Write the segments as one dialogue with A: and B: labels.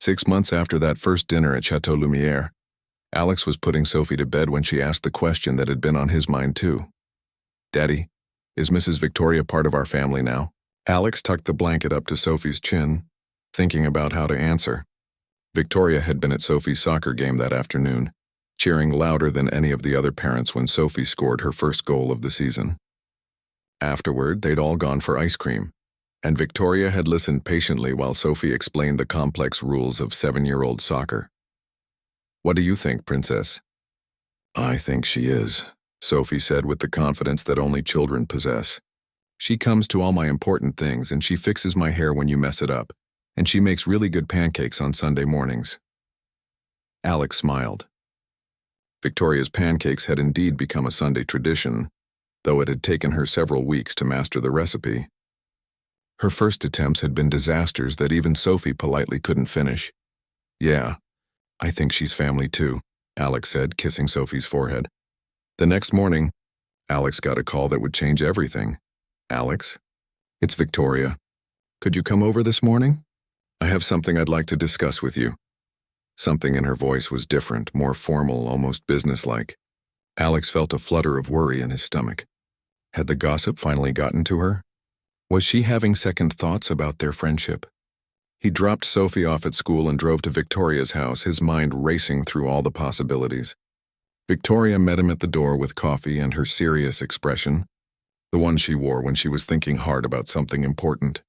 A: 6 months after that first dinner at Chateau Lumiere, Alex was putting Sophie to bed when she asked the question that had been on his mind too. "Daddy, is Mrs. Victoria part of our family now?" Alex tucked the blanket up to Sophie's chin, thinking about how to answer. Victoria had been at Sophie's soccer game that afternoon, cheering louder than any of the other parents when Sophie scored her first goal of the season. Afterward, they'd all gone for ice cream, and Victoria had listened patiently while Sophie explained the complex rules of 7-year-old soccer. "What do you think, Princess?" "I think she is," Sophie said with the confidence that only children possess. "She comes to all my important things, and she fixes my hair when you mess it up, and she makes really good pancakes on Sunday mornings." Alex smiled. Victoria's pancakes had indeed become a Sunday tradition, though it had taken her several weeks to master the recipe. Her first attempts had been disasters that even Sophie politely couldn't finish. "Yeah, I think she's family too," Alex said, kissing Sophie's forehead. The next morning, Alex got a call that would change everything. "Alex, it's Victoria. Could you come over this morning? I have something I'd like to discuss with you." Something in her voice was different, more formal, almost businesslike. Alex felt a flutter of worry in his stomach. Had the gossip finally gotten to her? Was she having second thoughts about their friendship? He dropped Sophie off at school and drove to Victoria's house, his mind racing through all the possibilities. Victoria met him at the door with coffee and her serious expression, the one she wore when she was thinking hard about something important.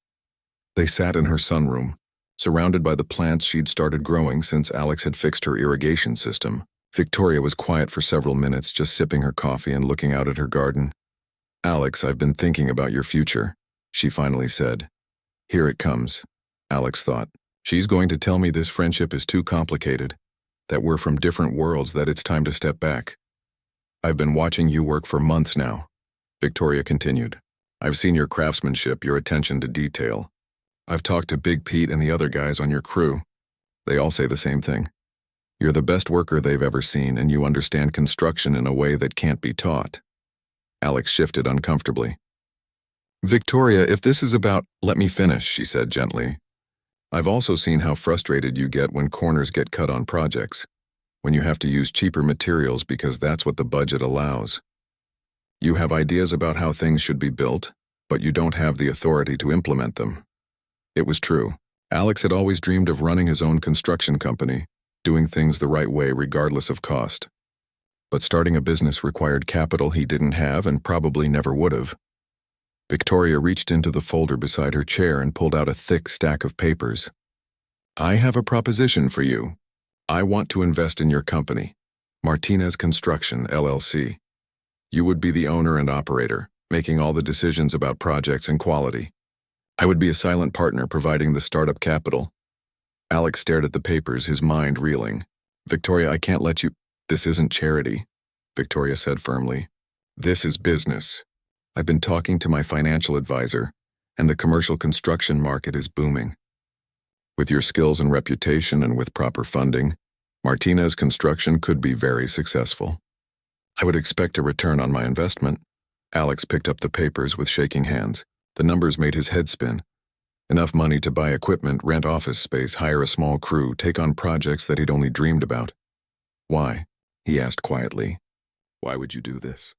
A: They sat in her sunroom, surrounded by the plants she'd started growing since Alex had fixed her irrigation system. Victoria was quiet for several minutes, just sipping her coffee and looking out at her garden. "Alex, I've been thinking about your future," she finally said. "Here it comes," Alex thought. "She's going to tell me this friendship is too complicated, that we're from different worlds, that it's time to step back. I've been watching you work for months now," Victoria continued. "I've seen your craftsmanship, your attention to detail. I've talked to Big Pete and the other guys on your crew. They all say the same thing. You're the best worker they've ever seen, and you understand construction in a way that can't be taught." Alex shifted uncomfortably. "Victoria, if this is about—" "Let me finish," she said gently. "I've also seen how frustrated you get when corners get cut on projects, when you have to use cheaper materials because that's what the budget allows. You have ideas about how things should be built, but you don't have the authority to implement them." It was true. Alex had always dreamed of running his own construction company, doing things the right way regardless of cost. But starting a business required capital he didn't have and probably never would have. Victoria reached into the folder beside her chair and pulled out a thick stack of papers. "I have a proposition for you. I want to invest in your company, Martinez Construction, LLC. You would be the owner and operator, making all the decisions about projects and quality. I would be a silent partner providing the startup capital." Alex stared at the papers, his mind reeling. "Victoria, I can't let you—" "This isn't charity," Victoria said firmly. "This is business. I've been talking to my financial advisor, and the commercial construction market is booming. With your skills and reputation and with proper funding, Martinez Construction could be very successful. I would expect a return on my investment." Alex picked up the papers with shaking hands. The numbers made his head spin. Enough money to buy equipment, rent office space, hire a small crew, take on projects that he'd only dreamed about. "Why?" he asked quietly. "Why would you do this?"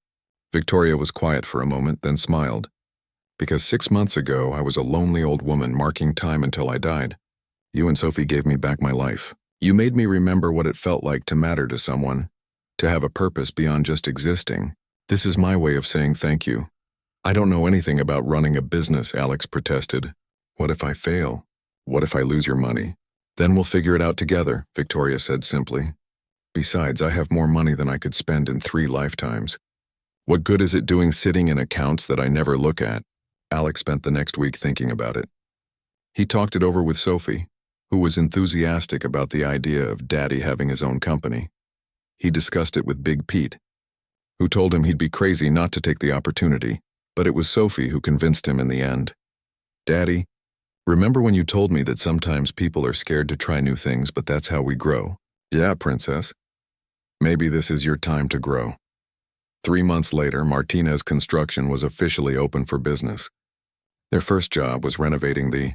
A: Victoria was quiet for a moment, then smiled. "Because 6 months ago, I was a lonely old woman marking time until I died. You and Sophie gave me back my life. You made me remember what it felt like to matter to someone, to have a purpose beyond just existing. This is my way of saying thank you." "I don't know anything about running a business," Alex protested. "What if I fail? What if I lose your money?" "Then we'll figure it out together," Victoria said simply. "Besides, I have more money than I could spend in 3 lifetimes. What good is it doing sitting in accounts that I never look at?" Alex spent the next week thinking about it. He talked it over with Sophie, who was enthusiastic about the idea of Daddy having his own company. He discussed it with Big Pete, who told him he'd be crazy not to take the opportunity, but it was Sophie who convinced him in the end. "Daddy, remember when you told me that sometimes people are scared to try new things, but that's how we grow?" "Yeah, Princess. Maybe this is your time to grow." 3 months later, Martinez Construction was officially open for business. Their first job was renovating the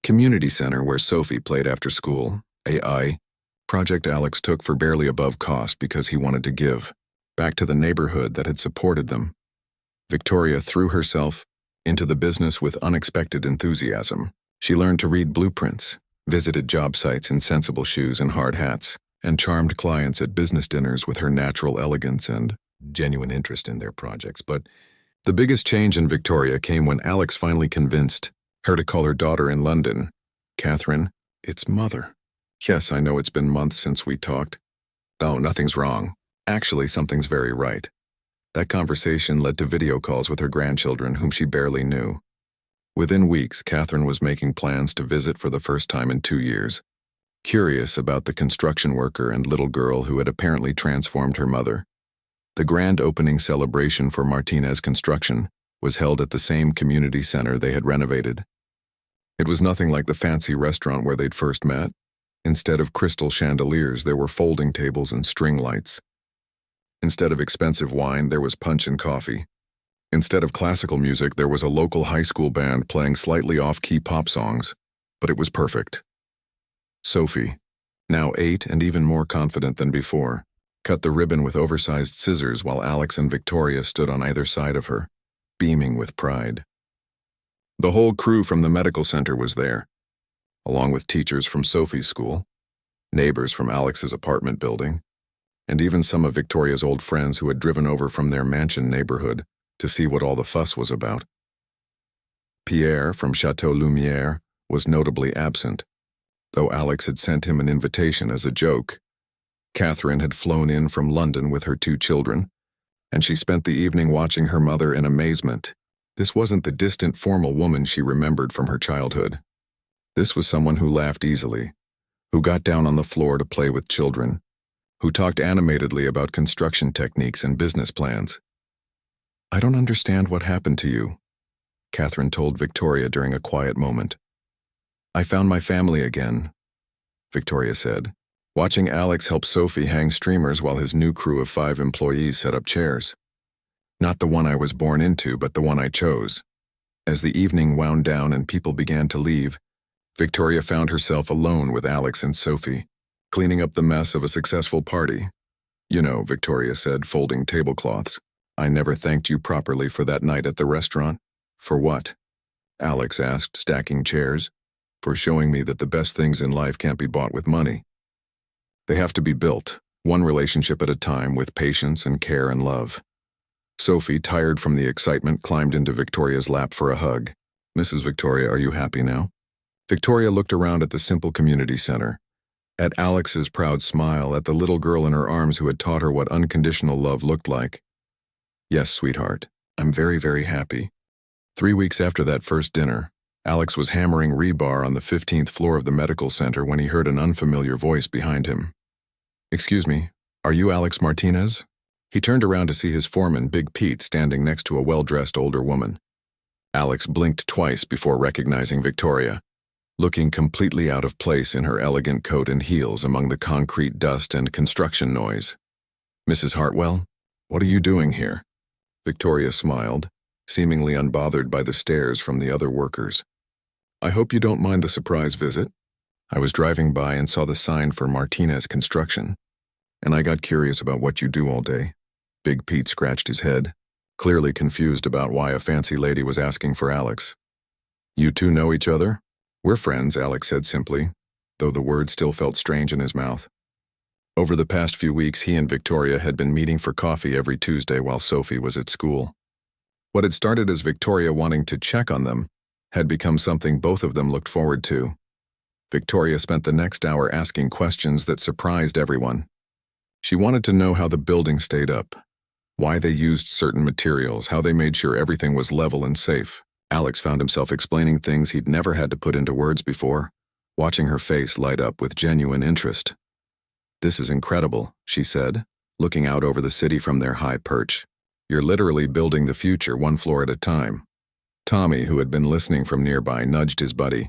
A: community center where Sophie played after school, AI project Alex took for barely above cost because he wanted to give back to the neighborhood that had supported them. Victoria threw herself into the business with unexpected enthusiasm. She learned to read blueprints, visited job sites in sensible shoes and hard hats, and charmed clients at business dinners with her natural elegance and genuine interest in their projects. But the biggest change in Victoria came when Alex finally convinced her to call her daughter in London, Catherine, its mother. Yes, I know it's been months since we talked. No, nothing's wrong. Actually, something's very right. That conversation led to video calls with her grandchildren, whom she barely knew. Within weeks, Catherine was making plans to visit for the first time in 2 years, curious about the construction worker and little girl who had apparently transformed her mother. The grand opening celebration for Martinez Construction was held at the same community center they had renovated. It was nothing like the fancy restaurant where they'd first met. Instead of crystal chandeliers, there were folding tables and string lights. Instead of expensive wine, there was punch and coffee. Instead of classical music, there was a local high school band playing slightly off-key pop songs, but it was perfect. Sophie, now 8 and even more confident than before, cut the ribbon with oversized scissors while Alex and Victoria stood on either side of her, beaming with pride. The whole crew from the medical center was there, along with teachers from Sophie's school, neighbors from Alex's apartment building, and even some of Victoria's old friends who had driven over from their mansion neighborhood to see what all the fuss was about. Pierre from Chateau Lumière was notably absent, though Alex had sent him an invitation as a joke. Catherine had flown in from London with her 2 children, and she spent the evening watching her mother in amazement. This wasn't the distant, formal woman she remembered from her childhood. This was someone who laughed easily, who got down on the floor to play with children, who talked animatedly about construction techniques and business plans. "I don't understand what happened to you," Catherine told Victoria during a quiet moment. "I found my family again," Victoria said, watching Alex help Sophie hang streamers while his new crew of 5 employees set up chairs. "Not the one I was born into, but the one I chose." As the evening wound down and people began to leave, Victoria found herself alone with Alex and Sophie, cleaning up the mess of a successful party. "You know," Victoria said, folding tablecloths, "I never thanked you properly for that night at the restaurant." "For what?" Alex asked, stacking chairs. "For showing me that the best things in life can't be bought with money. They have to be built, one relationship at a time, with patience and care and love." Sophie, tired from the excitement, climbed into Victoria's lap for a hug. "Mrs. Victoria, are you happy now?" Victoria looked around at the simple community center, at Alex's proud smile, at the little girl in her arms who had taught her what unconditional love looked like. "Yes, sweetheart, I'm very, very happy." 3 weeks after that first dinner, Alex was hammering rebar on the 15th floor of the medical center when he heard an unfamiliar voice behind him. "Excuse me, are you Alex Martinez?" He turned around to see his foreman, Big Pete, standing next to a well-dressed older woman. Alex blinked twice before recognizing Victoria, looking completely out of place in her elegant coat and heels among the concrete dust and construction noise. "Mrs. Hartwell, what are you doing here?" Victoria smiled, seemingly unbothered by the stares from the other workers. "I hope you don't mind the surprise visit. I was driving by and saw the sign for Martinez Construction, and I got curious about what you do all day." Big Pete scratched his head, clearly confused about why a fancy lady was asking for Alex. "You two know each other?" "We're friends," Alex said simply, though the word still felt strange in his mouth. Over the past few weeks, he and Victoria had been meeting for coffee every Tuesday while Sophie was at school. What had started as Victoria wanting to check on them had become something both of them looked forward to. Victoria spent the next hour asking questions that surprised everyone. She wanted to know how the building stayed up, why they used certain materials, how they made sure everything was level and safe. Alex found himself explaining things he'd never had to put into words before, watching her face light up with genuine interest. "This is incredible," she said, looking out over the city from their high perch. "You're literally building the future one floor at a time." Tommy, who had been listening from nearby, nudged his buddy.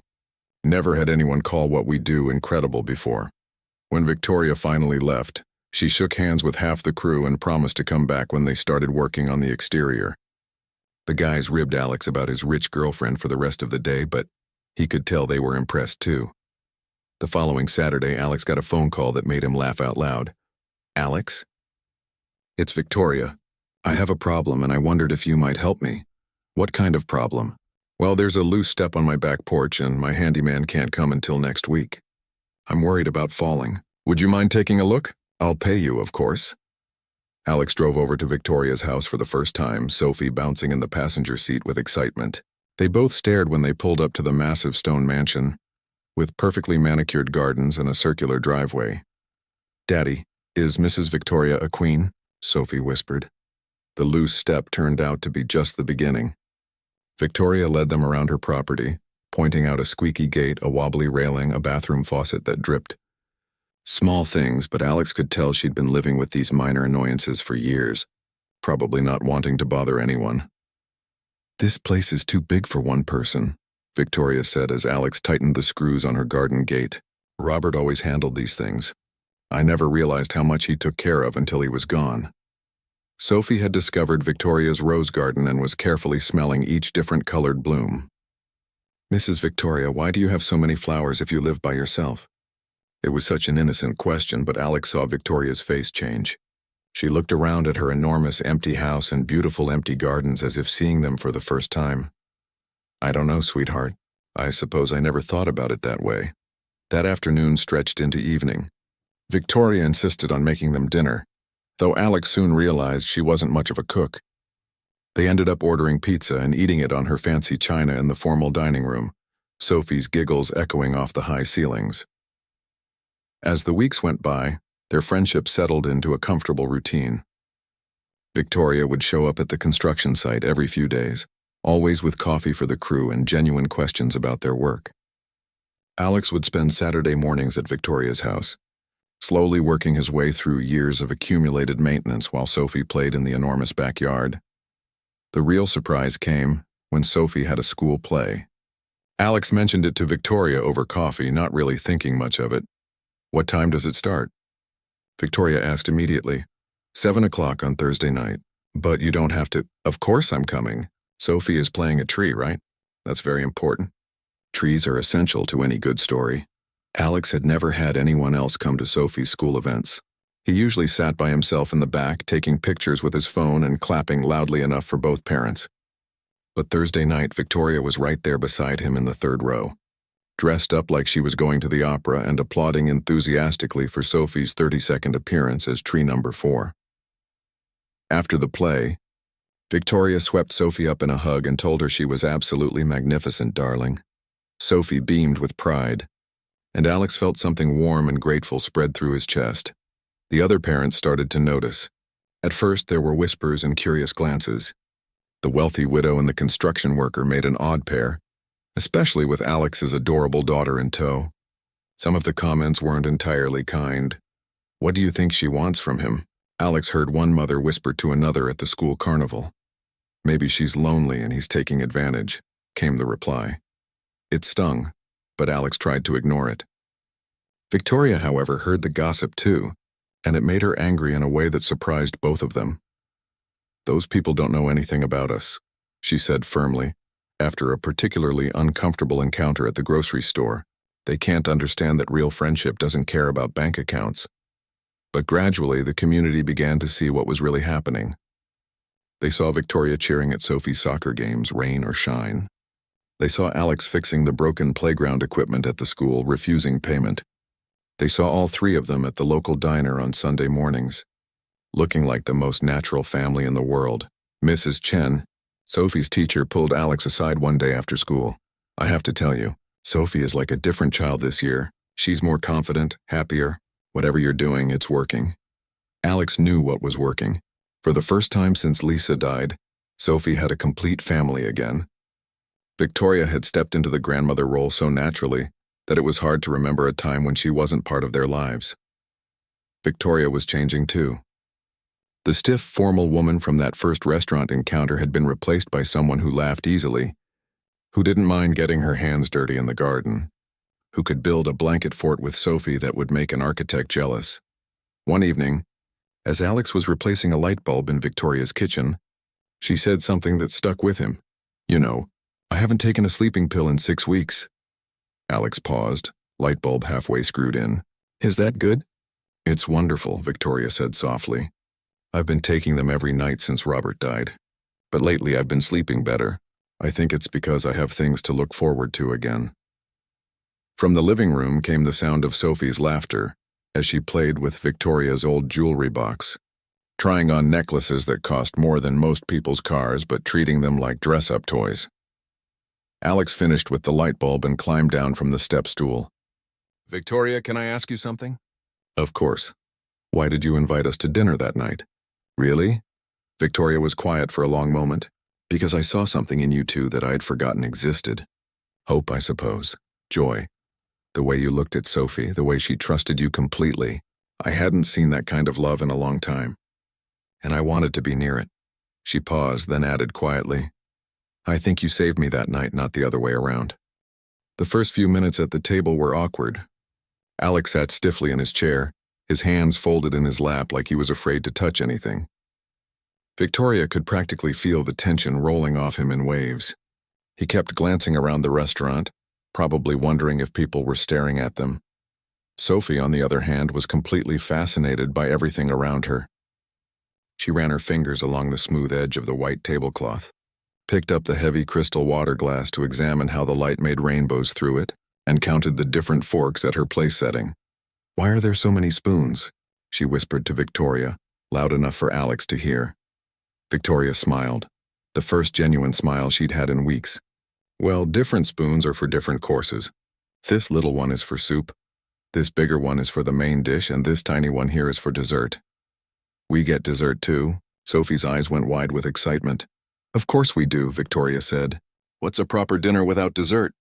A: "Never had anyone call what we do incredible before." When Victoria finally left, she shook hands with half the crew and promised to come back when they started working on the exterior. The guys ribbed Alex about his rich girlfriend for the rest of the day, but he could tell they were impressed too. The following Saturday, Alex got a phone call that made him laugh out loud. "Alex? It's Victoria. I have a problem and I wondered if you might help me." "What kind of problem?" "Well, there's a loose step on my back porch and my handyman can't come until next week. I'm worried about falling. Would you mind taking a look? I'll pay you, of course." Alex drove over to Victoria's house for the first time, Sophie bouncing in the passenger seat with excitement. They both stared when they pulled up to the massive stone mansion, with perfectly manicured gardens and a circular driveway. "Daddy, is Mrs. Victoria a queen?" Sophie whispered. The loose step turned out to be just the beginning. Victoria led them around her property, pointing out a squeaky gate, a wobbly railing, a bathroom faucet that dripped. Small things, but Alex could tell she'd been living with these minor annoyances for years, probably not wanting to bother anyone. "This place is too big for one person," Victoria said as Alex tightened the screws on her garden gate. "Robert always handled these things. I never realized how much he took care of until he was gone." Sophie had discovered Victoria's rose garden and was carefully smelling each different colored bloom. "Mrs. Victoria, why do you have so many flowers if you live by yourself?" It was such an innocent question, but Alex saw Victoria's face change. She looked around at her enormous empty house and beautiful empty gardens as if seeing them for the first time. "I don't know, sweetheart. I suppose I never thought about it that way." That afternoon stretched into evening. Victoria insisted on making them dinner, though Alex soon realized she wasn't much of a cook. They ended up ordering pizza and eating it on her fancy china in the formal dining room, Sophie's giggles echoing off the high ceilings. As the weeks went by, their friendship settled into a comfortable routine. Victoria would show up at the construction site every few days, always with coffee for the crew and genuine questions about their work. Alex would spend Saturday mornings at Victoria's house, slowly working his way through years of accumulated maintenance while Sophie played in the enormous backyard. The real surprise came when Sophie had a school play. Alex mentioned it to Victoria over coffee, not really thinking much of it. "What time does it start?" Victoria asked immediately. 7 o'clock on Thursday night. "But you don't have to." "Of course I'm coming. Sophie is playing a tree, right? That's very important. Trees are essential to any good story." Alex had never had anyone else come to Sophie's school events. He usually sat by himself in the back, taking pictures with his phone and clapping loudly enough for both parents. But Thursday night, Victoria was right there beside him in the third row, dressed up like she was going to the opera and applauding enthusiastically for Sophie's 30-second appearance as tree number 4. After the play, Victoria swept Sophie up in a hug and told her she was absolutely magnificent, darling. Sophie beamed with pride, and Alex felt something warm and grateful spread through his chest. The other parents started to notice. At first, there were whispers and curious glances. The wealthy widow and the construction worker made an odd pair, especially with Alex's adorable daughter in tow. Some of the comments weren't entirely kind. "What do you think she wants from him?" Alex heard one mother whisper to another at the school carnival. "Maybe she's lonely and he's taking advantage," came the reply. It stung, but Alex tried to ignore it. Victoria, however, heard the gossip too, and it made her angry in a way that surprised both of them. "Those people don't know anything about us," she said firmly. After a particularly uncomfortable encounter at the grocery store, they can't understand that real friendship doesn't care about bank accounts. But gradually, the community began to see what was really happening. They saw Victoria cheering at Sophie's soccer games, rain or shine. They saw Alex fixing the broken playground equipment at the school, refusing payment. They saw all three of them at the local diner on Sunday mornings, looking like the most natural family in the world. Mrs. Chen, Sophie's teacher, pulled Alex aside one day after school. "I have to tell you, Sophie is like a different child this year. She's more confident, happier. Whatever you're doing, it's working." Alex knew what was working. For the first time since Lisa died, Sophie had a complete family again. Victoria had stepped into the grandmother role so naturally that it was hard to remember a time when she wasn't part of their lives. Victoria was changing too. The stiff, formal woman from that first restaurant encounter had been replaced by someone who laughed easily, who didn't mind getting her hands dirty in the garden, who could build a blanket fort with Sophie that would make an architect jealous. One evening, as Alex was replacing a light bulb in Victoria's kitchen, she said something that stuck with him. "You know, I haven't taken a sleeping pill in 6 weeks." Alex paused, light bulb halfway screwed in. Is that good? It's wonderful, Victoria said softly. I've been taking them every night since Robert died. But lately I've been sleeping better. I think it's because I have things to look forward to again. From the living room came the sound of Sophie's laughter as she played with Victoria's old jewelry box, trying on necklaces that cost more than most people's cars but treating them like dress-up toys. Alex finished with the light bulb and climbed down from the step stool. Victoria, can I ask you something? Of course. Why did you invite us to dinner that night? Really? Victoria was quiet for a long moment. Because I saw something in you two that I had forgotten existed. Hope, I suppose. Joy. The way you looked at Sophie, the way she trusted you completely. I hadn't seen that kind of love in a long time. And I wanted to be near it. She paused, then added quietly, I think you saved me that night, not the other way around. The first few minutes at the table were awkward. Alex sat stiffly in his chair, his hands folded in his lap like he was afraid to touch anything. Victoria could practically feel the tension rolling off him in waves. He kept glancing around the restaurant, probably wondering if people were staring at them. Sophie, on the other hand, was completely fascinated by everything around her. She ran her fingers along the smooth edge of the white tablecloth, picked up the heavy crystal water glass to examine how the light made rainbows through it, and counted the different forks at her place setting. Why are there so many spoons? She whispered to Victoria, loud enough for Alex to hear. Victoria smiled, the first genuine smile she'd had in weeks. Well, different spoons are for different courses. This little one is for soup, this bigger one is for the main dish, and this tiny one here is for dessert. We get dessert too. Sophie's eyes went wide with excitement. Of course we do, Victoria said. What's a proper dinner without dessert?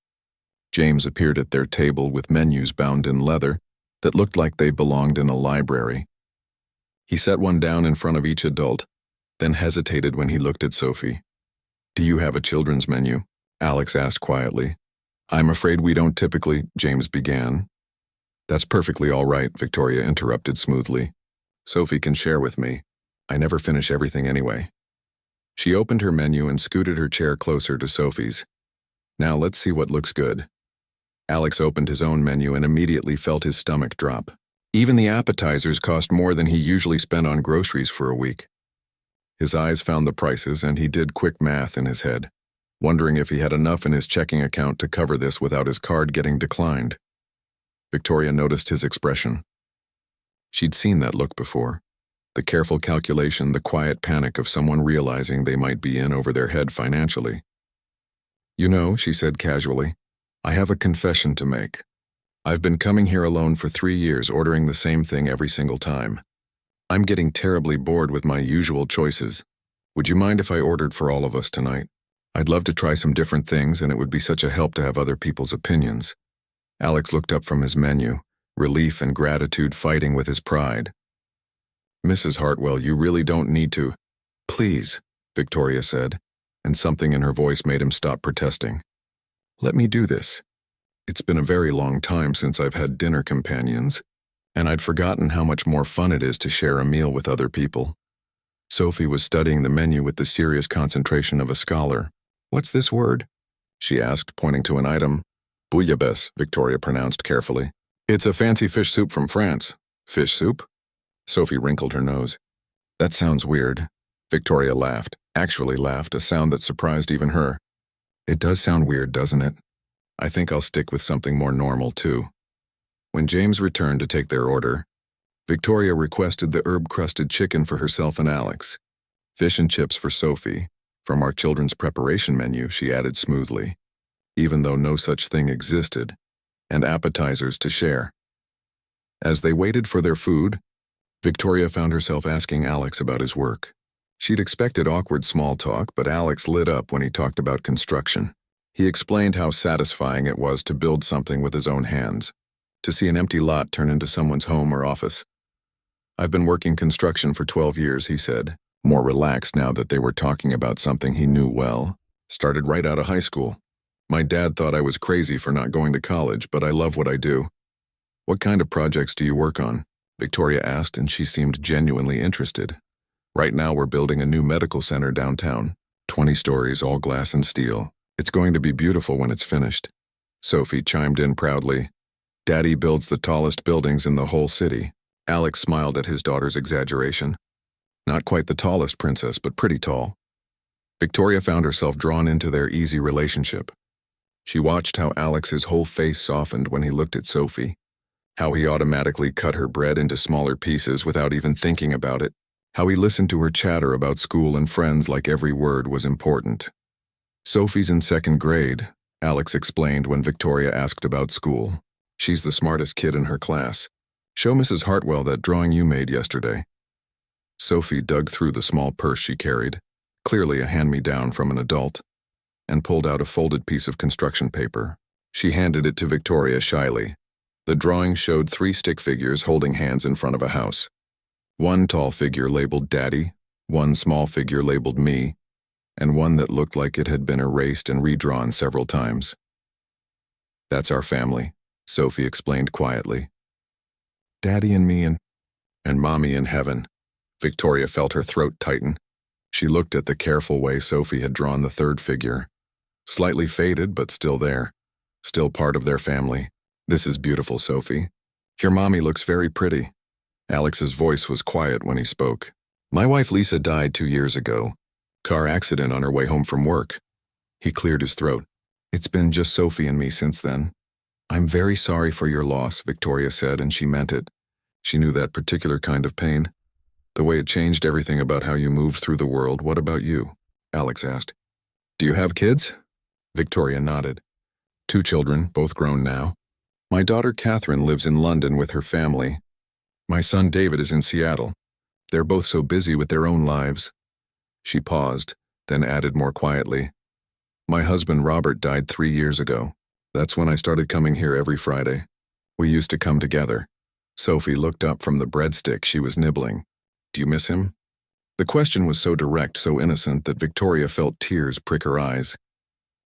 A: James appeared at their table with menus bound in leather that looked like they belonged in a library. He set one down in front of each adult, then hesitated when he looked at Sophie. Do you have a children's menu? Alex asked quietly. I'm afraid we don't typically, James began. That's perfectly all right, Victoria interrupted smoothly. Sophie can share with me. I never finish everything anyway. She opened her menu and scooted her chair closer to Sophie's. Now let's see what looks good. Alex opened his own menu and immediately felt his stomach drop. Even the appetizers cost more than he usually spent on groceries for a week. His eyes found the prices and he did quick math in his head, wondering if he had enough in his checking account to cover this without his card getting declined. Victoria noticed his expression. She'd seen that look before. The careful calculation, the quiet panic of someone realizing they might be in over their head financially. You know, she said casually, I have a confession to make. I've been coming here alone for 3 years, ordering the same thing every single time. I'm getting terribly bored with my usual choices. Would you mind if I ordered for all of us tonight? I'd love to try some different things, and it would be such a help to have other people's opinions. Alex looked up from his menu, relief and gratitude fighting with his pride. Mrs. Hartwell, you really don't need to. Please, Victoria said, and something in her voice made him stop protesting. Let me do this. It's been a very long time since I've had dinner companions, and I'd forgotten how much more fun it is to share a meal with other people. Sophie was studying the menu with the serious concentration of a scholar. What's this word? She asked, pointing to an item. Bouillabaisse, Victoria pronounced carefully. It's a fancy fish soup from France. Fish soup? Sophie wrinkled her nose. That sounds weird. Victoria laughed, actually laughed, a sound that surprised even her. It does sound weird, doesn't it? I think I'll stick with something more normal, too. When James returned to take their order, Victoria requested the herb-crusted chicken for herself and Alex. Fish and chips for Sophie. From our children's preparation menu, she added smoothly, even though no such thing existed, and appetizers to share. As they waited for their food, Victoria found herself asking Alex about his work. She'd expected awkward small talk, but Alex lit up when he talked about construction. He explained how satisfying it was to build something with his own hands, to see an empty lot turn into someone's home or office. I've been working construction for 12 years, he said, more relaxed now that they were talking about something he knew well. Started right out of high school. My dad thought I was crazy for not going to college, but I love what I do. What kind of projects do you work on? Victoria asked, and she seemed genuinely interested. Right now we're building a new medical center downtown. 20 stories, all glass and steel. It's going to be beautiful when it's finished. Sophie chimed in proudly. Daddy builds the tallest buildings in the whole city. Alex smiled at his daughter's exaggeration. Not quite the tallest princess, but pretty tall. Victoria found herself drawn into their easy relationship. She watched how Alex's whole face softened when he looked at Sophie, how he automatically cut her bread into smaller pieces without even thinking about it, how he listened to her chatter about school and friends like every word was important. Sophie's in 2nd grade, Alex explained when Victoria asked about school. She's the smartest kid in her class. Show Mrs. Hartwell that drawing you made yesterday. Sophie dug through the small purse she carried, clearly a hand-me-down from an adult, and pulled out a folded piece of construction paper. She handed it to Victoria shyly. The drawing showed 3 stick figures holding hands in front of a house. One tall figure labeled Daddy, one small figure labeled Me, and one that looked like it had been erased and redrawn several times. That's our family, Sophie explained quietly. Daddy and me and Mommy in heaven. Victoria felt her throat tighten. She looked at the careful way Sophie had drawn the 3rd figure. Slightly faded, but still there. Still part of their family. This is beautiful, Sophie. Your mommy looks very pretty. Alex's voice was quiet when he spoke. My wife Lisa died 2 years ago. Car accident on her way home from work. He cleared his throat. It's been just Sophie and me since then. I'm very sorry for your loss, Victoria said, and she meant it. She knew that particular kind of pain. The way it changed everything about how you moved through the world. What about you? Alex asked. Do you have kids? Victoria nodded. 2 children, both grown now. My daughter Catherine lives in London with her family. My son David is in Seattle. They're both so busy with their own lives. She paused, then added more quietly. My husband Robert died 3 years ago. That's when I started coming here every Friday. We used to come together. Sophie looked up from the breadstick she was nibbling. Do you miss him? The question was so direct, so innocent, that Victoria felt tears prick her eyes.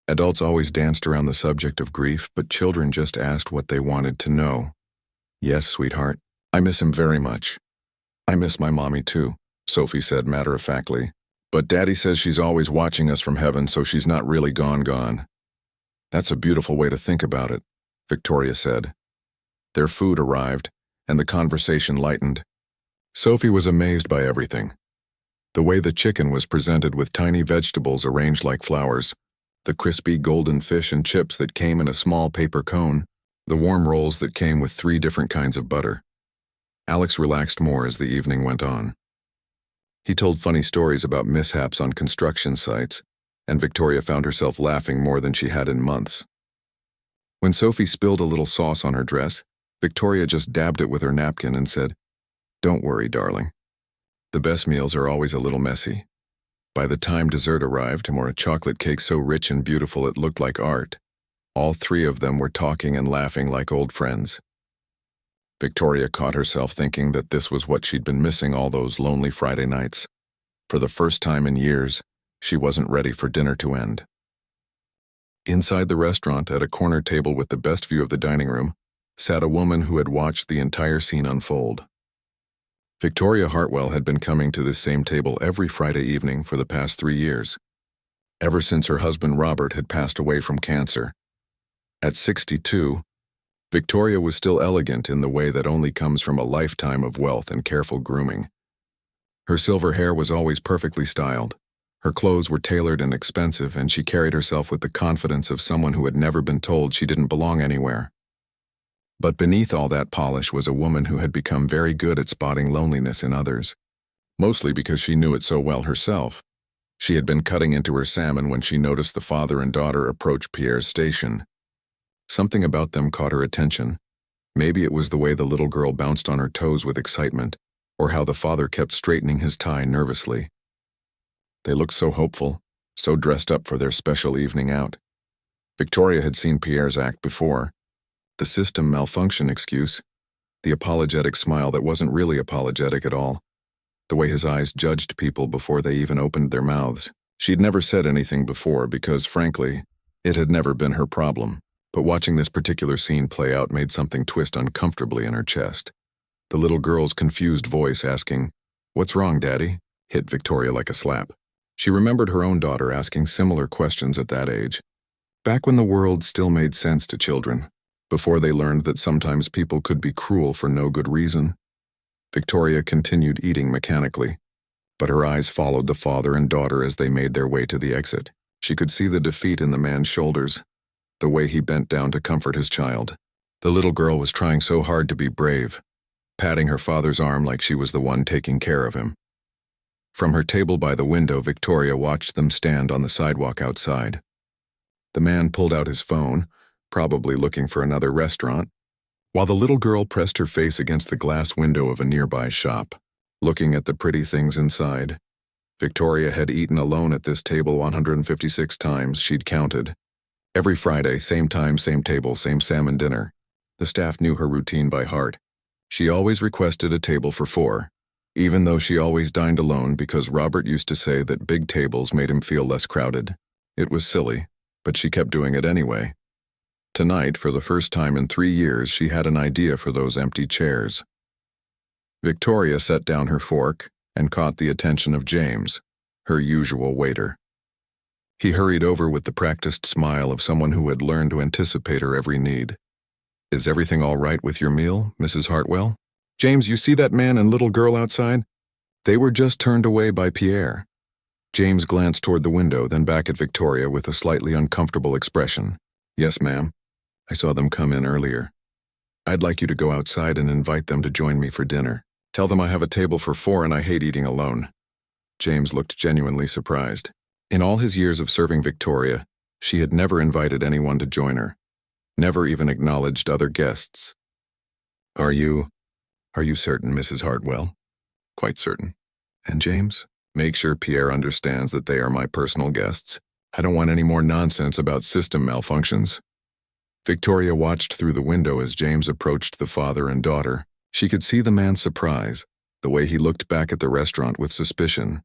A: Adults always danced around the subject of grief, but children just asked what they wanted to know. Yes, sweetheart. I miss him very much. I miss my mommy too, Sophie said matter-of-factly. But Daddy says she's always watching us from heaven, so she's not really gone. That's a beautiful way to think about it, Victoria said. Their food arrived, and the conversation lightened. Sophie was amazed by everything. The way the chicken was presented with tiny vegetables arranged like flowers, the crispy golden fish and chips that came in a small paper cone, the warm rolls that came with 3 different kinds of butter. Alex relaxed more as the evening went on. He told funny stories about mishaps on construction sites, and Victoria found herself laughing more than she had in months. When Sophie spilled a little sauce on her dress, Victoria just dabbed it with her napkin and said, Don't worry, darling. The best meals are always a little messy. By the time dessert arrived, or a chocolate cake so rich and beautiful it looked like art, all 3 of them were talking and laughing like old friends. Victoria caught herself thinking that this was what she'd been missing all those lonely Friday nights. For the first time in years, she wasn't ready for dinner to end. Inside the restaurant, at a corner table with the best view of the dining room, sat a woman who had watched the entire scene unfold. Victoria Hartwell had been coming to this same table every Friday evening for the past 3 years, ever since her husband Robert had passed away from cancer. At 62, Victoria was still elegant in the way that only comes from a lifetime of wealth and careful grooming. Her silver hair was always perfectly styled. Her clothes were tailored and expensive, and she carried herself with the confidence of someone who had never been told she didn't belong anywhere. But beneath all that polish was a woman who had become very good at spotting loneliness in others, mostly because she knew it so well herself. She had been cutting into her salmon when she noticed the father and daughter approach Pierre's station. Something about them caught her attention. Maybe it was the way the little girl bounced on her toes with excitement, or how the father kept straightening his tie nervously. They looked so hopeful, so dressed up for their special evening out. Victoria had seen Pierre's act before. The system malfunction excuse, the apologetic smile that wasn't really apologetic at all, the way his eyes judged people before they even opened their mouths. She'd never said anything before because, frankly, it had never been her problem. But watching this particular scene play out made something twist uncomfortably in her chest. The little girl's confused voice asking, "What's wrong, Daddy?" hit Victoria like a slap. She remembered her own daughter asking similar questions at that age, back when the world still made sense to children. before they learned that sometimes people could be cruel for no good reason. Victoria continued eating mechanically, but her eyes followed the father and daughter as they made their way to the exit. She could see the defeat in the man's shoulders, the way he bent down to comfort his child. The little girl was trying so hard to be brave, patting her father's arm like she was the one taking care of him. From her table by the window, Victoria watched them stand on the sidewalk outside. The man pulled out his phone, probably looking for another restaurant, while the little girl pressed her face against the glass window of a nearby shop, looking at the pretty things inside. Victoria had eaten alone at this table 156 times, she'd counted. Every Friday, same time, same table, same salmon dinner. The staff knew her routine by heart. She always requested a table for 4, even though she always dined alone because Robert used to say that big tables made him feel less crowded. It was silly, but she kept doing it anyway. Tonight, for the first time in 3 years, she had an idea for those empty chairs. Victoria set down her fork and caught the attention of James, her usual waiter. He hurried over with the practiced smile of someone who had learned to anticipate her every need. "Is everything all right with your meal, Mrs. Hartwell?" "James, you see that man and little girl outside? They were just turned away by Pierre." James glanced toward the window, then back at Victoria with a slightly uncomfortable expression. "Yes, ma'am. I saw them come in earlier. I'd like you to go outside and invite them to join me for dinner. Tell them I have a table for 4 and I hate eating alone." James looked genuinely surprised. In all his years of serving Victoria, she had never invited anyone to join her, never even acknowledged other guests. Are you certain, Mrs. Hartwell?" "Quite certain." "And James, make sure Pierre understands that they are my personal guests. I don't want any more nonsense about system malfunctions." Victoria watched through the window as James approached the father and daughter. She could see the man's surprise, the way he looked back at the restaurant with suspicion,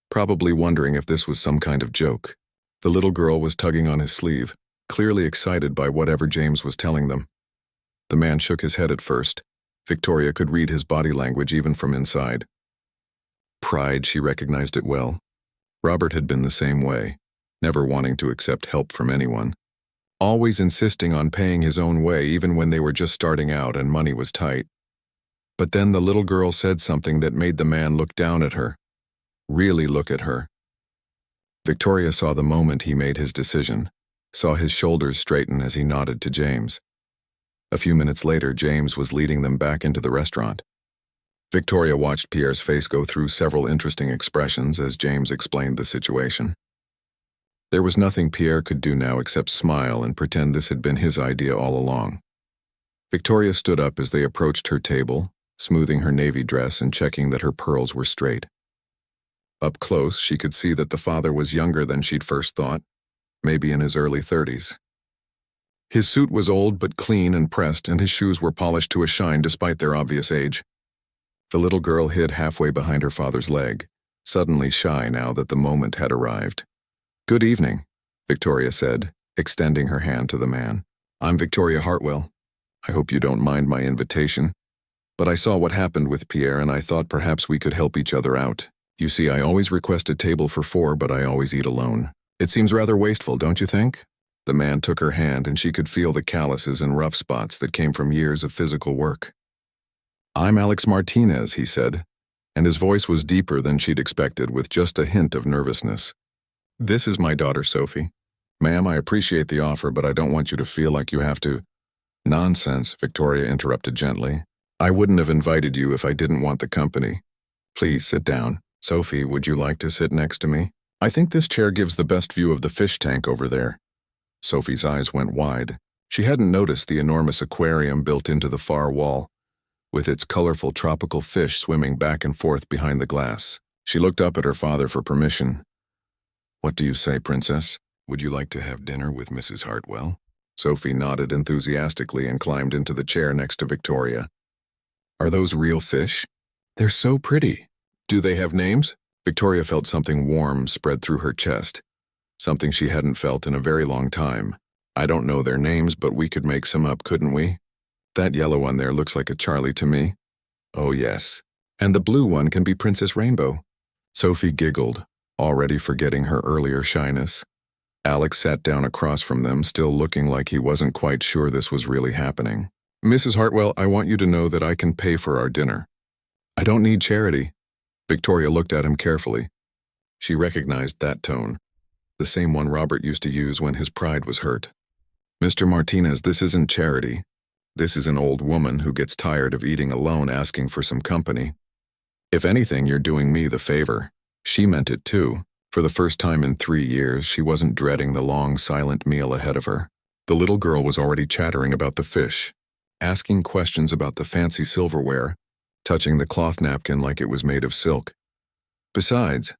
A: probably wondering if this was some kind of joke. The little girl was tugging on his sleeve, clearly excited by whatever James was telling them. The man shook his head at first. Victoria could read his body language even from inside. Pride, she recognized it well. Robert had been the same way, never wanting to accept help from anyone, always insisting on paying his own way even when they were just starting out and money was tight. But then the little girl said something that made the man look down at her, really look at her. Victoria saw the moment he made his decision, saw his shoulders straighten as he nodded to James. A few minutes later, James was leading them back into the restaurant. Victoria watched Pierre's face go through several interesting expressions as James explained the situation. There was nothing Pierre could do now except smile and pretend this had been his idea all along. Victoria stood up as they approached her table, smoothing her navy dress and checking that her pearls were straight. Up close, she could see that the father was younger than she'd first thought, maybe in his early 30s. His suit was old but clean and pressed, and his shoes were polished to a shine despite their obvious age. The little girl hid halfway behind her father's leg, suddenly shy now that the moment had arrived. "Good evening," Victoria said, extending her hand to the man. "I'm Victoria Hartwell. I hope you don't mind my invitation. But I saw what happened with Pierre and I thought perhaps we could help each other out. You see, I always request a table for 4, but I always eat alone. It seems rather wasteful, don't you think?" The man took her hand and she could feel the calluses and rough spots that came from years of physical work. "I'm Alex Martinez," he said, and his voice was deeper than she'd expected, with just a hint of nervousness. "This is my daughter, Sophie. Ma'am, I appreciate the offer, but I don't want you to feel like you have to—" "Nonsense," Victoria interrupted gently. "I wouldn't have invited you if I didn't want the company. Please sit down. Sophie, would you like to sit next to me? I think this chair gives the best view of the fish tank over there." Sophie's eyes went wide. She hadn't noticed the enormous aquarium built into the far wall, with its colorful tropical fish swimming back and forth behind the glass. She looked up at her father for permission. "What do you say, Princess? Would you like to have dinner with Mrs. Hartwell?" Sophie nodded enthusiastically and climbed into the chair next to Victoria. "Are those real fish? They're so pretty. Do they have names?" Victoria felt something warm spread through her chest, something she hadn't felt in a very long time. "I don't know their names, but we could make some up, couldn't we? That yellow one there looks like a Charlie to me." "Oh, yes. And the blue one can be Princess Rainbow." Sophie giggled, already forgetting her earlier shyness. Alex sat down across from them, still looking like he wasn't quite sure this was really happening. "Mrs. Hartwell, I want you to know that I can pay for our dinner." "I don't need charity." Victoria looked at him carefully. She recognized that tone, the same one Robert used to use when his pride was hurt. "Mr. Martinez, this isn't charity. This is an old woman who gets tired of eating alone asking for some company. If anything, you're doing me the favor." She meant it too. For the first time in 3 years, she wasn't dreading the long, silent meal ahead of her. The little girl was already chattering about the fish, asking questions about the fancy silverware, touching the cloth napkin like it was made of silk. "Besides,"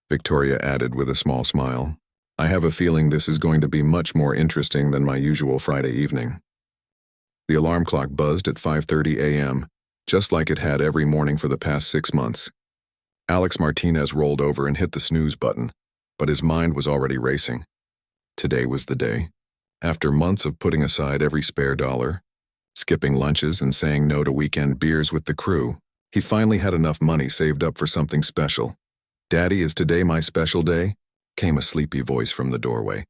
A: Victoria added with a small smile, "I have a feeling this is going to be much more interesting than my usual Friday evening." The alarm clock buzzed at 5:30 a.m., just like it had every morning for the past 6 months. Alex Martinez rolled over and hit the snooze button, but his mind was already racing. Today was the day. After months of putting aside every spare dollar, skipping lunches and saying no to weekend beers with the crew, he finally had enough money saved up for something special. "Daddy, is today my special day?" came a sleepy voice from the doorway.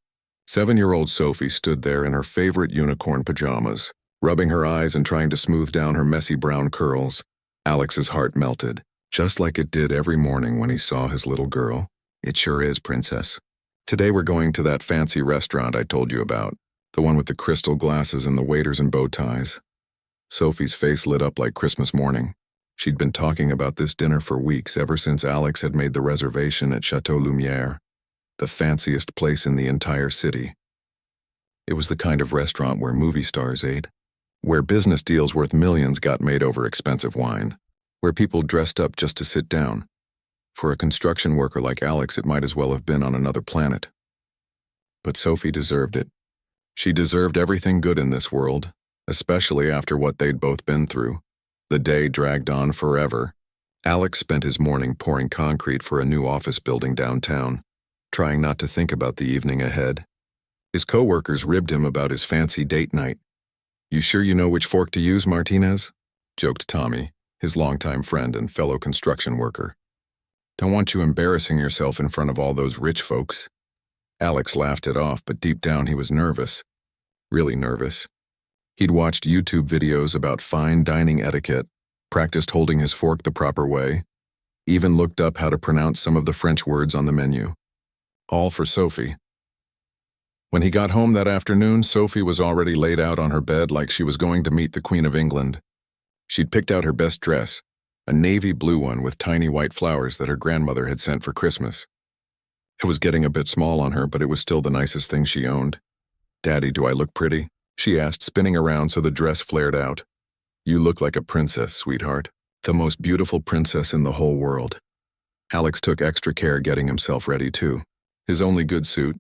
A: 7-year-old Sophie stood there in her favorite unicorn pajamas, rubbing her eyes and trying to smooth down her messy brown curls. Alex's heart melted, just like it did every morning when he saw his little girl. "It sure is, Princess. Today we're going to that fancy restaurant I told you about, the one with the crystal glasses and the waiters in bow ties." Sophie's face lit up like Christmas morning. She'd been talking about this dinner for weeks, ever since Alex had made the reservation at Chateau Lumiere, the fanciest place in the entire city. It was the kind of restaurant where movie stars ate, where business deals worth millions got made over expensive wine, where people dressed up just to sit down. For a construction worker like Alex, it might as well have been on another planet. But Sophie deserved it. She deserved everything good in this world, especially after what they'd both been through. The day dragged on forever. Alex spent his morning pouring concrete for a new office building downtown, trying not to think about the evening ahead. His co-workers ribbed him about his fancy date night. "You sure you know which fork to use, Martinez?" joked Tommy, his longtime friend and fellow construction worker. "Don't want you embarrassing yourself in front of all those rich folks." Alex laughed it off, but deep down he was nervous. Really nervous. He'd watched YouTube videos about fine dining etiquette, practiced holding his fork the proper way, even looked up how to pronounce some of the French words on the menu. All for Sophie. When he got home that afternoon, Sophie was already laid out on her bed like she was going to meet the Queen of England. She'd picked out her best dress, a navy blue one with tiny white flowers that her grandmother had sent for Christmas. It was getting a bit small on her, but it was still the nicest thing she owned. "Daddy, do I look pretty?" she asked, spinning around so the dress flared out. "You look like a princess, sweetheart. The most beautiful princess in the whole world." Alex took extra care getting himself ready, too. His only good suit,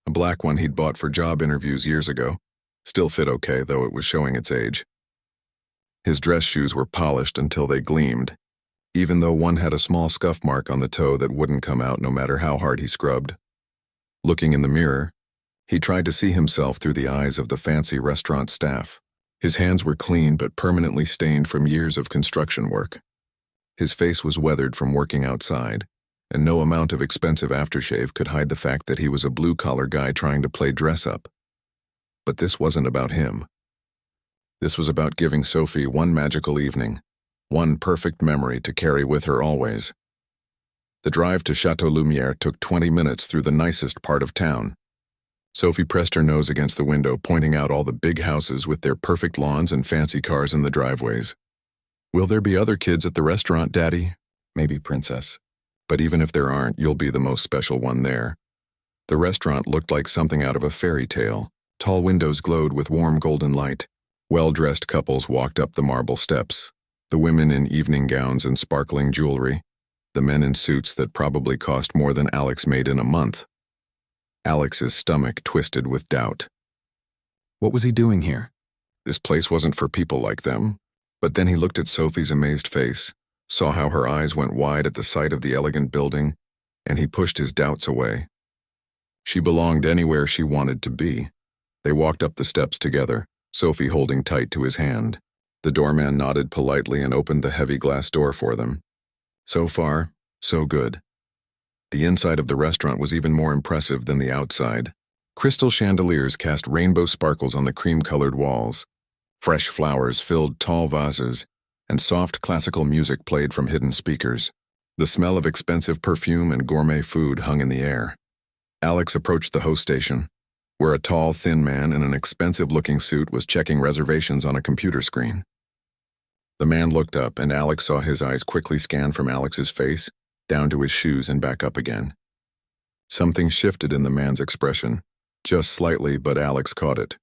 A: a black one he'd bought for job interviews years ago, still fit okay, though it was showing its age. His dress shoes were polished until they gleamed, even though one had a small scuff mark on the toe that wouldn't come out no matter how hard he scrubbed. Looking in the mirror, he tried to see himself through the eyes of the fancy restaurant staff. His hands were clean but permanently stained from years of construction work. His face was weathered from working outside, and no amount of expensive aftershave could hide the fact that he was a blue-collar guy trying to play dress-up. But this wasn't about him. This was about giving Sophie one magical evening, one perfect memory to carry with her always. The drive to Chateau Lumiere took 20 minutes through the nicest part of town. Sophie pressed her nose against the window, pointing out all the big houses with their perfect lawns and fancy cars in the driveways. "Will there be other kids at the restaurant, Daddy?" "Maybe, Princess. But even if there aren't, you'll be the most special one there." The restaurant looked like something out of a fairy tale. Tall windows glowed with warm golden light. Well-dressed couples walked up the marble steps, the women in evening gowns and sparkling jewelry, the men in suits that probably cost more than Alex made in a month. Alex's stomach twisted with doubt. What was he doing here? This place wasn't for people like them. But then he looked at Sophie's amazed face, saw how her eyes went wide at the sight of the elegant building, and he pushed his doubts away. She belonged anywhere she wanted to be. They walked up the steps together, Sophie holding tight to his hand. The doorman nodded politely and opened the heavy glass door for them. So far, so good. The inside of the restaurant was even more impressive than the outside. Crystal chandeliers cast rainbow sparkles on the cream-colored walls. Fresh flowers filled tall vases, and soft classical music played from hidden speakers. The smell of expensive perfume and gourmet food hung in the air. Alex approached the host station, where a tall, thin man in an expensive-looking suit was checking reservations on a computer screen. The man looked up, and Alex saw his eyes quickly scan from Alex's face, down to his shoes and back up again. Something shifted in the man's expression, just slightly, but Alex caught it.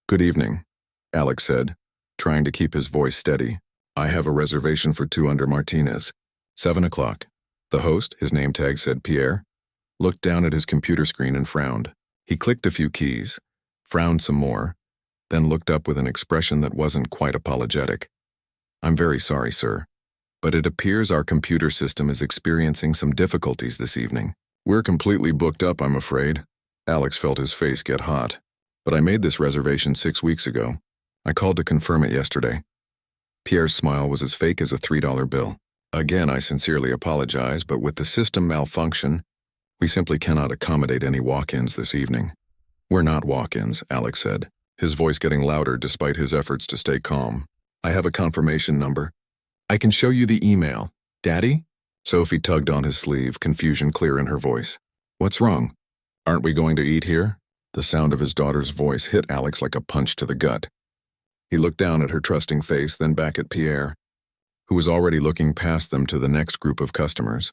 A: "Good evening," Alex said, trying to keep his voice steady. "I have a reservation for 2 under Martinez. 7 o'clock. The host, his name tag said Pierre, looked down at his computer screen and frowned. He clicked a few keys, frowned some more, then looked up with an expression that wasn't quite apologetic. "I'm very sorry, sir, but it appears our computer system is experiencing some difficulties this evening. We're completely booked up, I'm afraid." Alex felt his face get hot. "But I made this reservation 6 weeks ago. I called to confirm it yesterday." Pierre's smile was as fake as a $3 bill. "Again, I sincerely apologize, but with the system malfunction, we simply cannot accommodate any walk-ins this evening." "We're not walk-ins," Alex said, his voice getting louder despite his efforts to stay calm. "I have a confirmation number. I can show you the email." "Daddy?" Sophie tugged on his sleeve, confusion clear in her voice. "What's wrong? Aren't we going to eat here?" The sound of his daughter's voice hit Alex like a punch to the gut. He looked down at her trusting face, then back at Pierre, who was already looking past them to the next group of customers,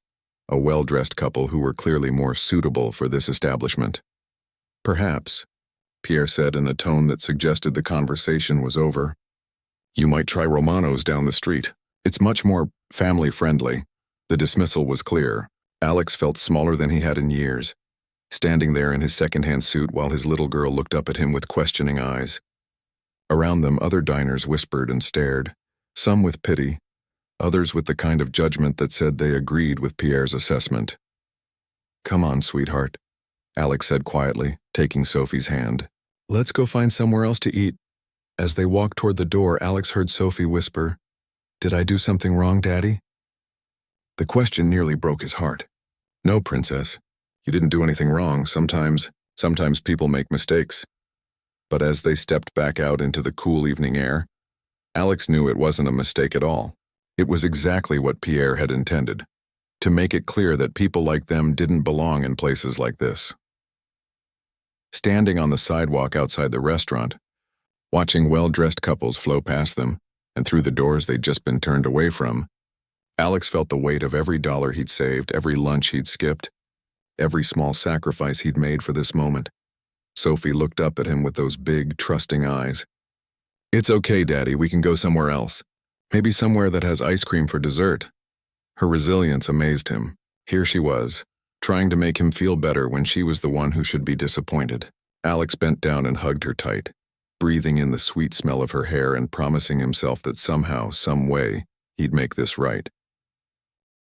A: a well-dressed couple who were clearly more suitable for this establishment. "Perhaps," Pierre said in a tone that suggested the conversation was over, "you might try Romano's down the street. It's much more family-friendly." The dismissal was clear. Alex felt smaller than he had in years, standing there in his second-hand suit while his little girl looked up at him with questioning eyes. Around them, other diners whispered and stared, some with pity, others with the kind of judgment that said they agreed with Pierre's assessment. "Come on, sweetheart," Alex said quietly, taking Sophie's hand. "Let's go find somewhere else to eat." As they walked toward the door, Alex heard Sophie whisper, "Did I do something wrong, Daddy?" The question nearly broke his heart. "No, princess. You didn't do anything wrong. Sometimes people make mistakes." But as they stepped back out into the cool evening air, Alex knew it wasn't a mistake at all. It was exactly what Pierre had intended, to make it clear that people like them didn't belong in places like this. Standing on the sidewalk outside the restaurant, watching well-dressed couples flow past them and through the doors they'd just been turned away from, Alex felt the weight of every dollar he'd saved, every lunch he'd skipped, every small sacrifice he'd made for this moment. Sophie looked up at him with those big, trusting eyes. "It's okay, Daddy, we can go somewhere else. Maybe somewhere that has ice cream for dessert." Her resilience amazed him. Here she was, trying to make him feel better when she was the one who should be disappointed. Alex bent down and hugged her tight, breathing in the sweet smell of her hair and promising himself that somehow, some way, he'd make this right.